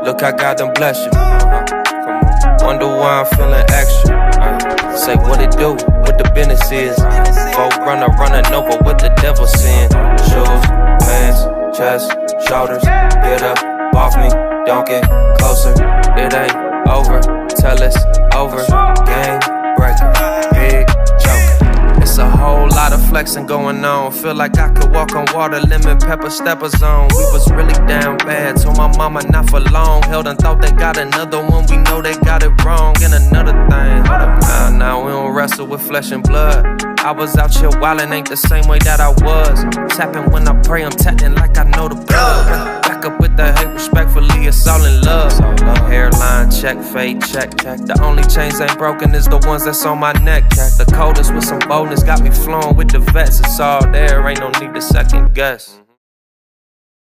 Look, I got them bless you. Come on. Wonder why I'm feeling extra. Say what it do, what the business is. Folk running over what the devil saying. Shoes, pants, chest, shoulders. Get up off me, don't get closer. It ain't over till it's over. Game breaker, big joker. It's a whole lot of flexing going on. Feel like I could walk on water, lemon pepper stepper zone. We was really down bad, told my mama not for long. Held and thought they got another one, we know they got it wrong. And another thing, now we don't wrestle with flesh and blood. I was out here wildin', ain't the same way that I was. Tapping when I pray, I'm tapping like I know the blood. Back up with the hate, respectfully, it's all in love. Hairline check, fade check. The only chains ain't broken is the ones that's on my neck. The coldest with some boldness got me flowing with the vets. It's all there, ain't no need to second guess.